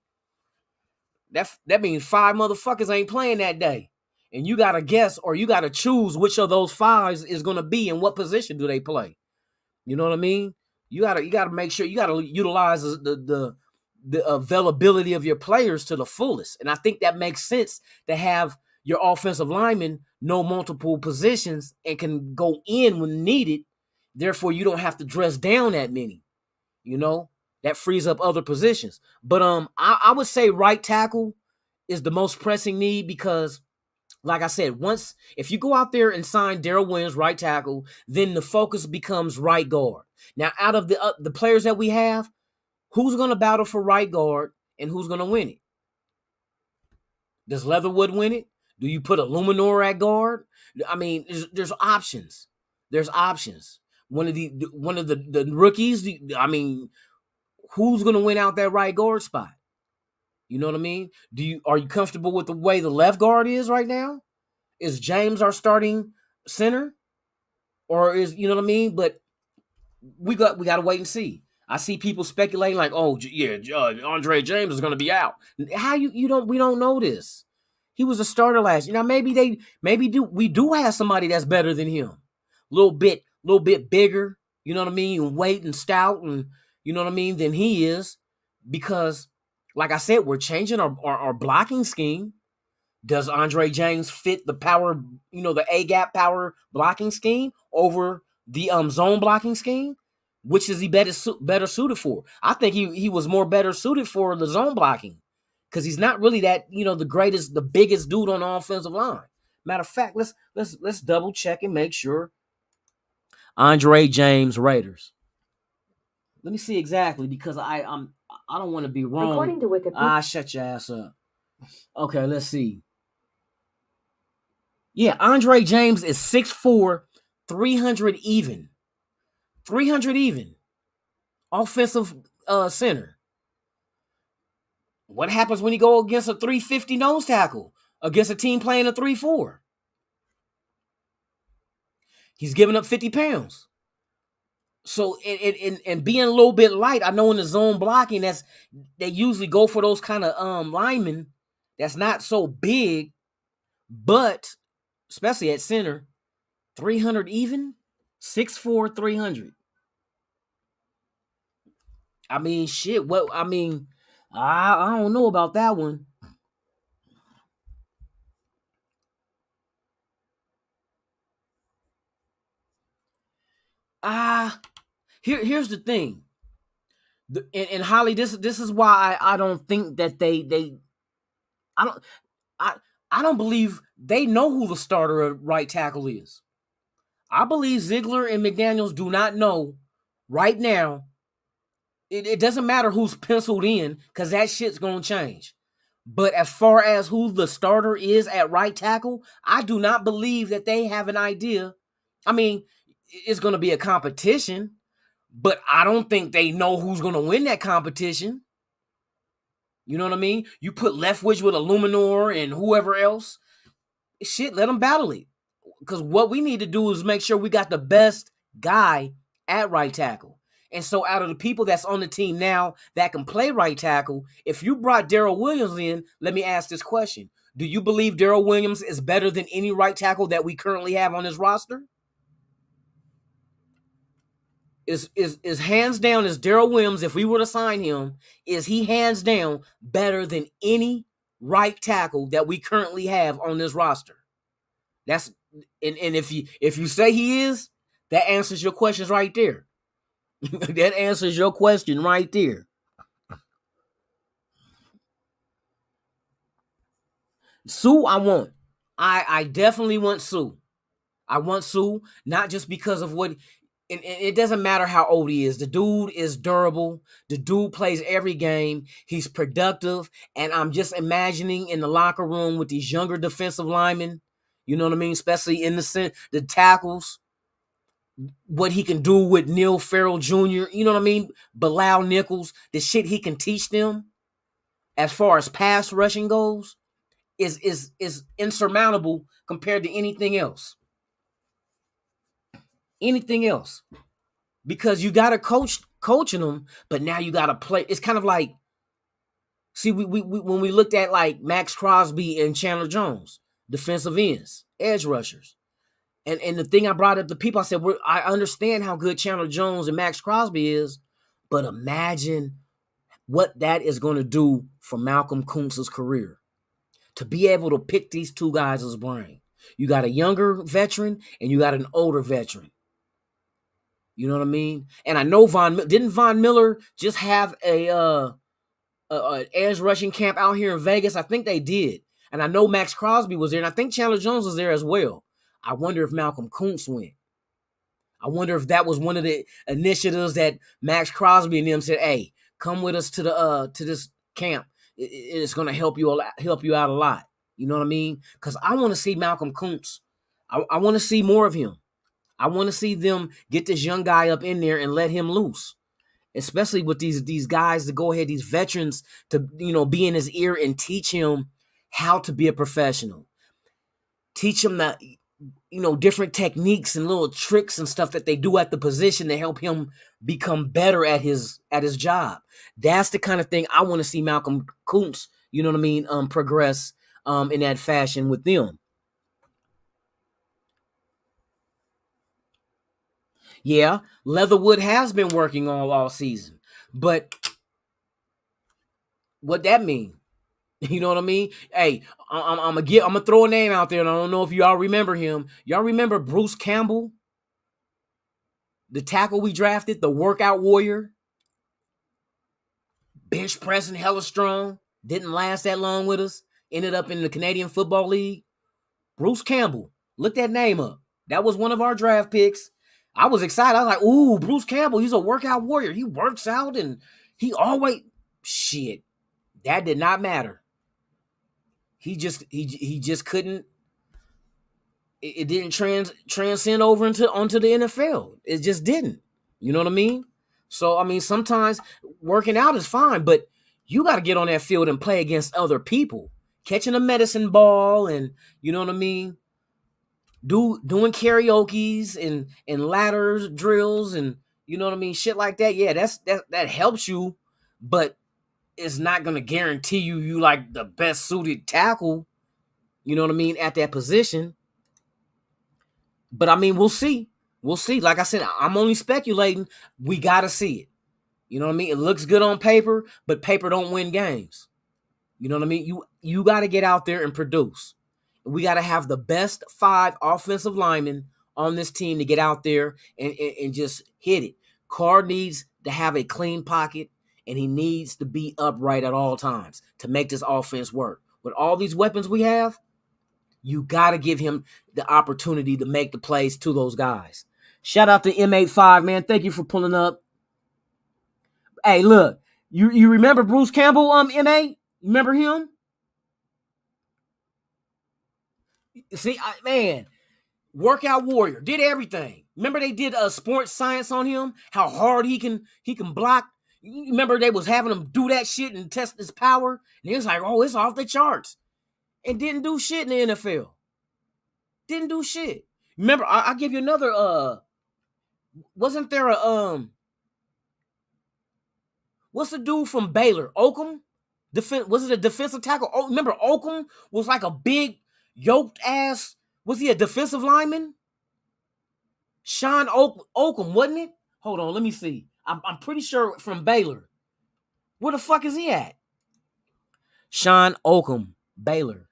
that means 5 motherfuckers ain't playing that day. And you got to guess or you got to choose which of those 5s is going to be and what position do they play. You know what I mean? You got to make sure you got to utilize the availability of your players to the fullest. And I think that makes sense to have your offensive linemen know multiple positions and can go in when needed. Therefore, you don't have to dress down that many. That frees up other positions. But I would say right tackle is the most pressing need because, like I said, if you go out there and sign Darrell Williams, right tackle, then the focus becomes right guard. Now, out of the players that we have, who's going to battle for right guard and who's going to win it? Does Leatherwood win it? Do you put a Luminor at guard? I mean, there's options. There's options. One of the rookies. I mean, who's going to win out that right guard spot? You know what I mean? Are you comfortable with the way the left guard is right now? Is James our starting center? Or is, you know what I mean? But we got to wait and see. I see people speculating like, Andre James is going to be out. How we don't know this. He was a starter last year. Now we do have somebody that's better than him. Little bit bigger, you know what I mean, and weight and stout and you know what I mean than he is, because like I said, we're changing our blocking scheme. Does Andre James fit the power, the A-gap power blocking scheme over the zone blocking scheme? Which is he better suited for? I think he was more better suited for the zone blocking because he's not really that, the biggest dude on the offensive line. Matter of fact, let's double check and make sure. Andre James, Raiders. Let me see exactly because I don't want to be wrong. According to Wikipedia. Shut your ass up. Okay, let's see. Yeah, Andre James is 6'4", 300 even. 300 even. Offensive center. What happens when you go against a 350 nose tackle against a team playing a 3-4? He's giving up 50 pounds. So and being a little bit light, I know in the zone blocking, they usually go for those kind of linemen that's not so big, but especially at center, 300 even, 6'4", 300. I mean, shit. I don't know about that one. Here's the thing. And Holly, this is why I don't think that they I don't I I don't believe they know who the starter at right tackle is. I believe Ziegler and McDaniels do not know right now. It doesn't matter who's penciled in because that shit's gonna change. But as far as who the starter is at right tackle, I do not believe that they have an idea. I mean, it's gonna be a competition, but I don't think they know who's gonna win that competition. You know what I mean? You put Leftwich with Illuminor and whoever else. Shit, let them battle it. Because what we need to do is make sure we got the best guy at right tackle. And so out of the people that's on the team now that can play right tackle, if you brought Darrell Williams in, let me ask this question. Do you believe Darrell Williams is better than any right tackle that we currently have on this roster? Is hands down, is Darrell Williams, if we were to sign him, is he hands down better than any right tackle that we currently have on this roster? That's and if you say he is, that answers your questions right there. That answers your question right there. Sue, I want. I definitely want Sue. I want Sue, not just because of what, and it doesn't matter how old he is. The dude is durable. The dude plays every game. He's productive. And I'm just imagining in the locker room with these younger defensive linemen, you know what I mean? Especially in the tackles, what he can do with Neil Farrell Jr., you know what I mean? Bilal Nichols, the shit he can teach them as far as pass rushing goes is insurmountable compared to anything else. Anything else. Because you got to coaching them, but now you got to play. It's kind of like, see, we when we looked at like Max Crosby and Chandler Jones, defensive ends, edge rushers. And the thing I brought up to people, I said, I understand how good Chandler Jones and Max Crosby is, but imagine what that is going to do for Malcolm Kuntz's career. To be able to pick these two guys' brain. You got a younger veteran and you got an older veteran. You know what I mean? And I know didn't Von Miller just have a edge rushing camp out here in Vegas? I think they did. And I know Max Crosby was there, and I think Chandler Jones was there as well. I wonder if Malcolm Kuntz went. I wonder if that was one of the initiatives that Max Crosby and them said, "Hey, come with us to this camp. It's going to help you out a lot." You know what I mean? Because I want to see Malcolm Kuntz. I want to see more of him. I want to see them get this young guy up in there and let him loose. Especially with these guys to go ahead, these veterans to be in his ear and teach him how to be a professional. Teach him that different techniques and little tricks and stuff that they do at the position to help him become better at his job. That's the kind of thing I want to see Malcolm Kuntz, you know what I mean, progress in that fashion with them. Yeah, Leatherwood has been working all season, but what that mean? You know what I mean? Hey, I'm gonna throw a name out there, and I don't know if y'all remember him. Y'all remember Bruce Campbell, the tackle we drafted, the workout warrior, bench pressing hella strong, didn't last that long with us, ended up in the Canadian Football League. Bruce Campbell, look that name up. That was one of our draft picks. I was excited. I was like, ooh, Bruce Campbell, he's a workout warrior. He works out and he always shit. That did not matter. He just couldn't. It didn't transcend over onto the NFL. It just didn't. You know what I mean? So I mean, sometimes working out is fine, but you got to get on that field and play against other people, catching a medicine ball, and you know what I mean. Doing karaoke's and ladders drills and you know what I mean, shit like that. Yeah, that helps you, but it's not gonna guarantee you like the best suited tackle. You know what I mean at that position. But I mean, we'll see. We'll see. Like I said, I'm only speculating. We gotta see it. You know what I mean? It looks good on paper, but paper don't win games. You know what I mean? You got to get out there and produce. We got to have the best 5 offensive linemen on this team to get out there and just hit it. Carr needs to have a clean pocket, and he needs to be upright at all times to make this offense work. With all these weapons we have, you got to give him the opportunity to make the plays to those guys. Shout out to M85, man. Thank you for pulling up. Hey, look, you remember Bruce Campbell, MA? Remember him? See, man, workout warrior, did everything. Remember they did sports science on him, how hard he can block. You remember they was having him do that shit and test his power, and he was like, oh, it's off the charts, and didn't do shit in the NFL. Didn't do shit. Remember, I'll give you another. Wasn't there a what's the dude from Baylor? Oakham? Was it a defensive tackle? Oh, remember Oakham was like a big yoked ass. Was he a defensive lineman? Sean Oakham, wasn't it? Hold on, let me see. I'm pretty sure from Baylor. Where the fuck is he at? Sean Oakham, Baylor.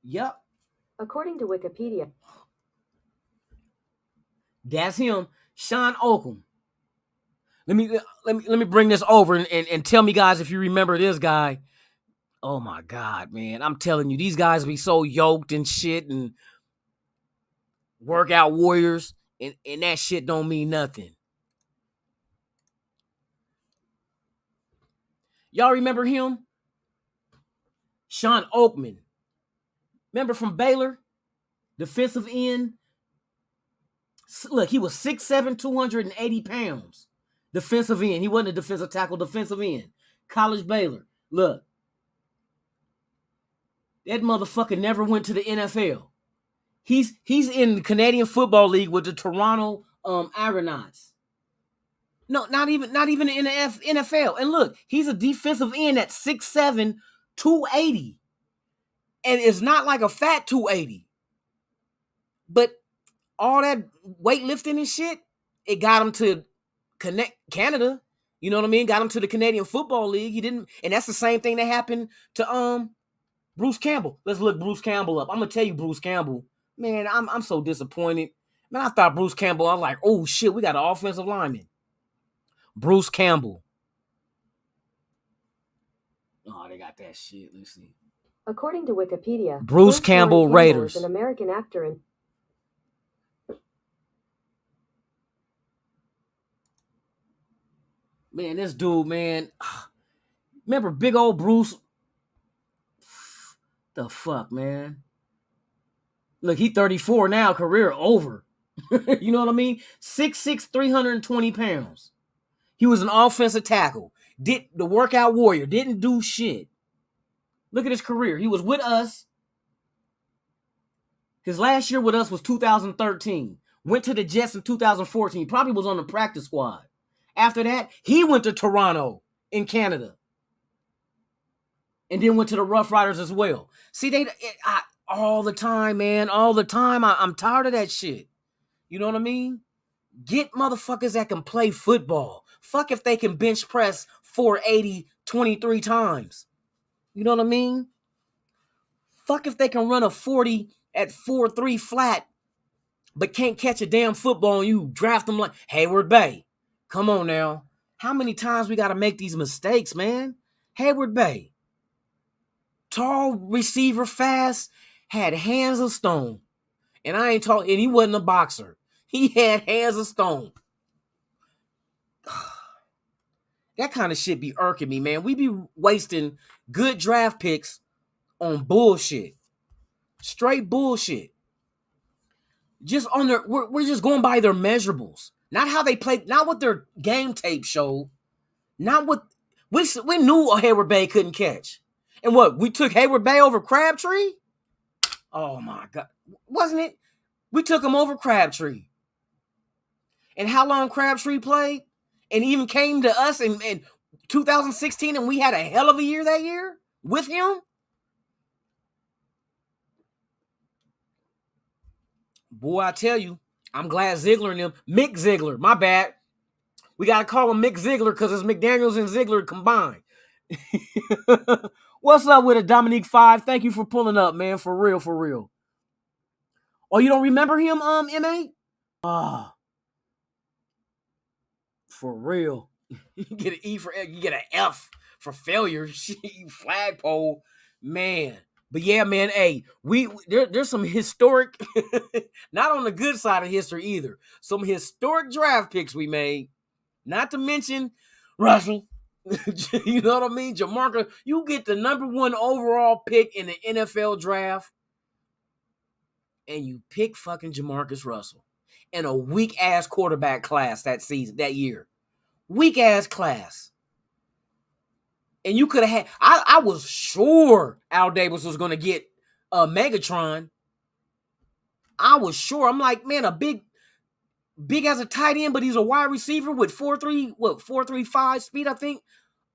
Yep. According to Wikipedia, that's him, Sean Oakham. Let me bring this over and tell me, guys, if you remember this guy. Oh my God, man! I'm telling you, these guys be so yoked and shit and workout warriors, and that shit don't mean nothing. Y'all remember him? Sean Oakman. Remember from Baylor? Defensive end. Look, he was 6'7", 280 pounds. Defensive end. He wasn't a defensive tackle, defensive end. College Baylor. Look. That motherfucker never went to the NFL. He's in the Canadian Football League with the Toronto Argonauts. No, not even in the NFL. And look, he's a defensive end at 6'7", 280. And it's not like a fat 280. But all that weightlifting and shit, it got him to connect Canada. You know what I mean? Got him to the Canadian Football League. He didn't, and that's the same thing that happened to Bruce Campbell. Let's look Bruce Campbell up. I'm gonna tell you, Bruce Campbell. Man, I'm so disappointed. Man, I thought Bruce Campbell, I was like, oh shit, we got an offensive lineman. Bruce Campbell. Oh, they got that shit. Let's see. According to Wikipedia, Bruce Campbell, Raiders. Is an American actor and man, this dude, man. Remember big old Bruce? The fuck, man. Look, he 34 now, career over. You know what I mean? 6'6", 320 pounds. He was an offensive tackle. Did the workout warrior. Didn't do shit. Look at his career. He was with us. His last year with us was 2013. Went to the Jets in 2014. Probably was on the practice squad. After that, he went to Toronto in Canada. And then went to the Rough Riders as well. See, all the time, man. All the time. I'm tired of that shit. You know what I mean? Get motherfuckers that can play football. Fuck if they can bench press 480 23 times. You know what I mean? Fuck if they can run a 40 at 4.3 flat, but can't catch a damn football and you draft them like Hayward Bay. Come on now. How many times we got to make these mistakes, man? Hayward Bay. Tall receiver, fast, had hands of stone. And I ain't talking, and he wasn't a boxer. He had hands of stone. That kind of shit be irking me, man. We be wasting good draft picks on bullshit. Straight bullshit. Just on their, we're just going by their measurables. Not how they play, not what their game tape showed. Not what, we knew Hayward Bay couldn't catch. And what, we took Hayward Bay over Crabtree? Oh my God. Wasn't it? We took him over Crabtree. And how long Crabtree played? And even came to us in 2016 and we had a hell of a year that year with him? Boy, I tell you, I'm glad Ziegler and them, Mick Ziegler, my bad. We got to call him Mick Ziegler because it's McDaniels and Ziegler combined. What's up with it, Dominique 5? Thank you for pulling up, man. For real, for real. Oh, you don't remember him, M8? Ah, for real. You get an E for you get an F for failure. You flagpole, man. But yeah, man. Hey, there's some historic, not on the good side of history either. Some historic draft picks we made. Not to mention Russell. You know what I mean? Jamarcus, you get the #1 overall pick in the NFL draft, and you pick fucking Jamarcus Russell in a weak ass quarterback class that year. Weak ass class. And you could have had, I was sure Al Davis was gonna get Megatron. I was sure. I'm like, man, a big as a tight end, but he's a wide receiver with 4.35 speed, I think.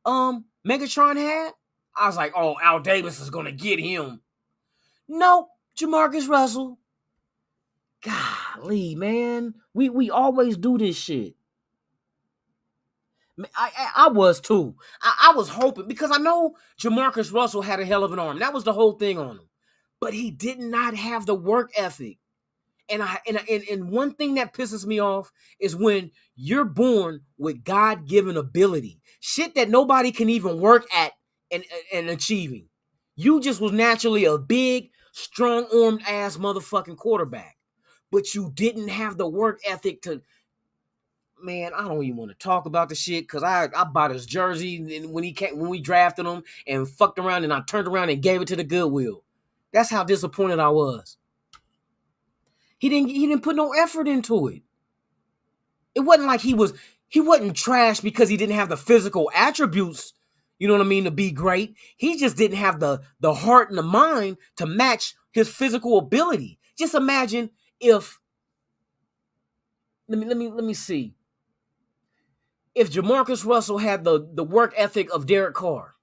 Megatron had. I was like, oh, Al Davis is gonna get him. Nope, Jamarcus Russell. Golly, man. We always do this shit. I was too. I was hoping, because I know Jamarcus Russell had a hell of an arm. That was the whole thing on him. But he did not have the work ethic. And one thing that pisses me off is when you're born with God-given ability, shit that nobody can even work at and achieving. You just was naturally a big, strong-armed ass motherfucking quarterback, but you didn't have the work ethic to. Man, I don't even want to talk about the shit, because I bought his jersey when we drafted him and fucked around, and I turned around and gave it to the Goodwill. That's how disappointed I was. He didn't put no effort into it. It wasn't like he wasn't trash because he didn't have the physical attributes, you know what I mean, to be great. He just didn't have the heart and the mind to match his physical ability. Just imagine if let me see. If Jamarcus Russell had the work ethic of Derek Carr.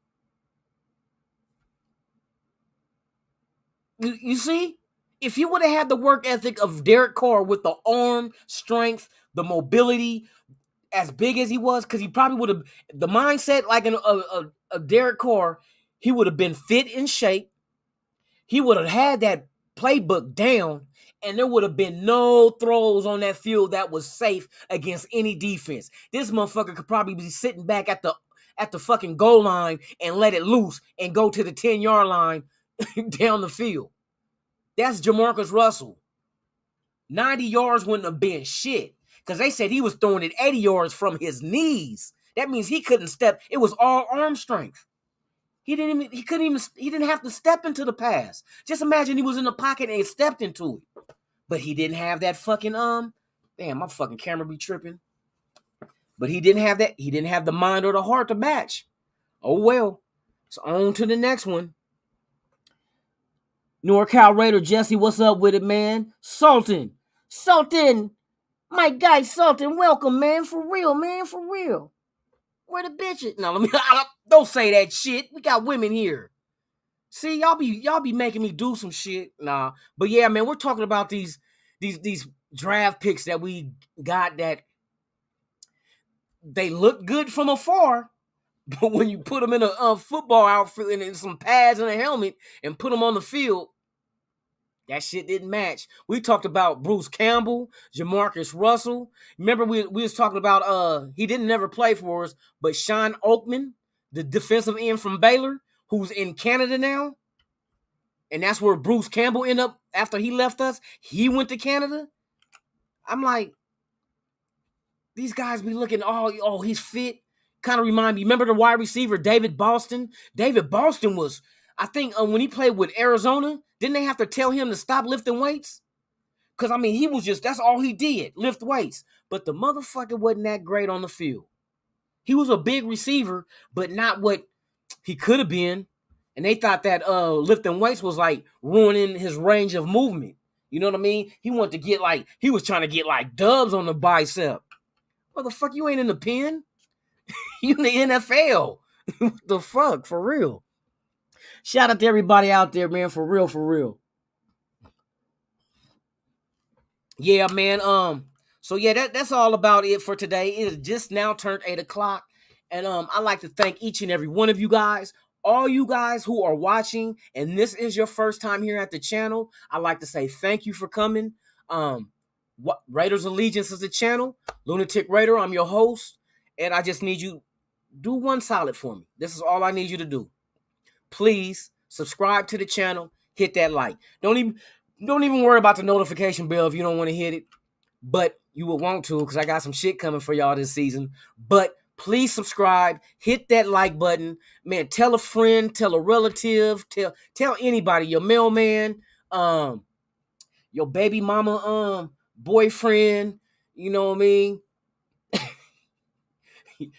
You see? If he would have had the work ethic of Derek Carr with the arm strength, the mobility, as big as he was, because he probably would have, the mindset like a Derek Carr, he would have been fit in shape. He would have had that playbook down, and there would have been no throws on that field that was safe against any defense. This motherfucker could probably be sitting back at the fucking goal line and let it loose and go to the 10-yard line down the field. That's Jamarcus Russell. 90 yards wouldn't have been shit, because they said he was throwing it 80 yards from his knees. That means he couldn't step. It was all arm strength. He didn't have to step into the pass. Just imagine he was in the pocket and he stepped into it. But he didn't have that fucking damn, my fucking camera be tripping. But he didn't have that. He didn't have the mind or the heart to match. Oh well. So on to the next one. NorCal Raider Jesse, what's up with it, man? Sultan, my guy Sultan, welcome, man. For real, man, for real. Where the bitches? No, don't say that shit. We got women here. See, y'all be making me do some shit. Nah, but yeah, man, we're talking about these draft picks that we got that they look good from afar, but when you put them in a football outfit and in some pads and a helmet and put them on the field, that shit didn't match. We talked about Bruce Campbell, Jamarcus Russell. Remember we was talking about he didn't never play for us, but Sean Oakman, the defensive end from Baylor, who's in Canada now. And that's where Bruce Campbell ended up after he left us. He went to Canada. I'm like, these guys be looking, oh, he's fit. Kind of remind me, remember the wide receiver, David Boston? David Boston was, I think when he played with Arizona, didn't they have to tell him to stop lifting weights? Because, I mean, he was just, that's all he did, lift weights. But the motherfucker wasn't that great on the field. He was a big receiver, but not what he could have been. And they thought that lifting weights was like ruining his range of movement. You know what I mean? He wanted to get like, he was trying to get like dubs on the bicep. Motherfucker, you ain't in the pen. You in the NFL. What the fuck? For real. Shout out to everybody out there, man. For real, for real. Yeah, man. So yeah, that's all about it for today. It has just now turned 8 o'clock. And I'd like to thank each and every one of you guys, all you guys who are watching, and this is your first time here at the channel, I'd like to say thank you for coming. Raiders Allegiance is the channel. Lunatic Raider, I'm your host, and I just need you do one solid for me. This is all I need you to do. Please subscribe to the channel, hit that like. Don't even worry about the notification bell if you don't want to hit it, but you will want to because I got some shit coming for y'all this season. But please subscribe, hit that like button, man. Tell a friend, tell a relative, tell anybody, your mailman, your baby mama, boyfriend, you know what I mean?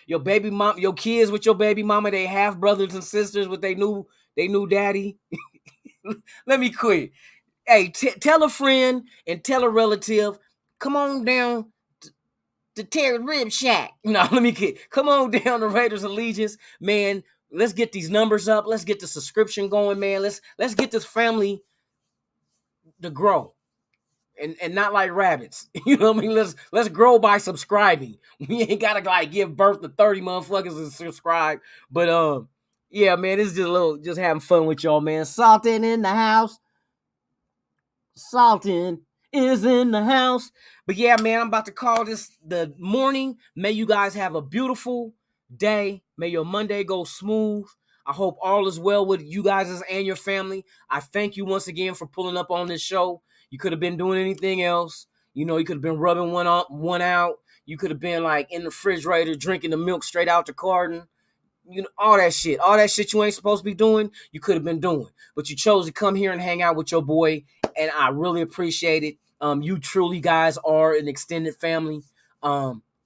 Your baby mom, your kids with your baby mama, they have brothers and sisters with they new daddy. Let me quit. Hey, tell a friend and tell a relative, come on down to Terry Rib Shack. No, let me quit. Come on down to Raiders Allegiance, man. Let's get these numbers up. Let's get the subscription going, man. Let's get this family to grow. And not like rabbits. You know what I mean? Let's grow by subscribing. We ain't gotta like give birth to 30 motherfuckers and subscribe. But yeah, man, it's just having fun with y'all, man. Salting in the house. Salting is in the house. But yeah, man, I'm about to call this the morning. May you guys have a beautiful day. May your Monday go smooth. I hope all is well with you guys and your family. I thank you once again for pulling up on this show. You could have been doing anything else. You know, you could have been rubbing one out. You could have been like in the refrigerator drinking the milk straight out the carton. You know, all that shit you ain't supposed to be doing, you could have been doing. But you chose to come here and hang out with your boy, and I really appreciate it. You truly guys are an extended family.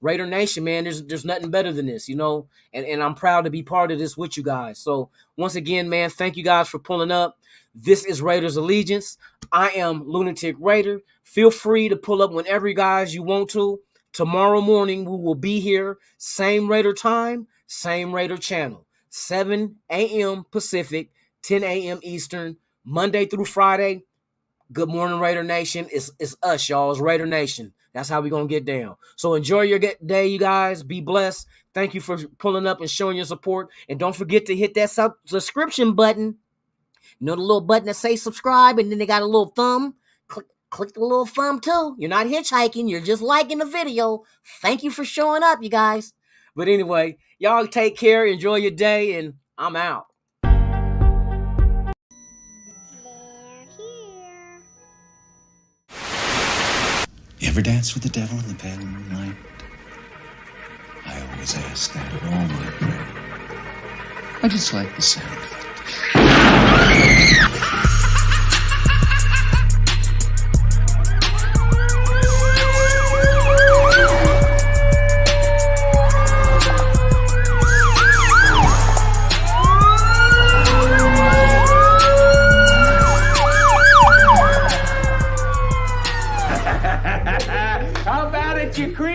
Raider Nation, man, there's nothing better than this, you know, and I'm proud to be part of this with you guys. So once again, man, thank you guys for pulling up. This is Raiders Allegiance. I am Lunatic Raider. Feel free to pull up whenever you guys you want to. Tomorrow morning, we will be here. Same Raider time, same Raider channel. 7 a.m. Pacific, 10 a.m. Eastern, Monday through Friday. Good morning, Raider Nation. It's us, y'all. It's Raider Nation. That's how we're going to get down. So enjoy your day, you guys. Be blessed. Thank you for pulling up and showing your support. And don't forget to hit that subscription button. You know the little button that says subscribe, and then they got a little thumb. Click the little thumb too. You're not hitchhiking. You're just liking the video. Thank you for showing up, you guys. But anyway, y'all take care. Enjoy your day, and I'm out. You ever dance with the devil in the pale moonlight? I always ask that of all my prey. I just like the sound of it.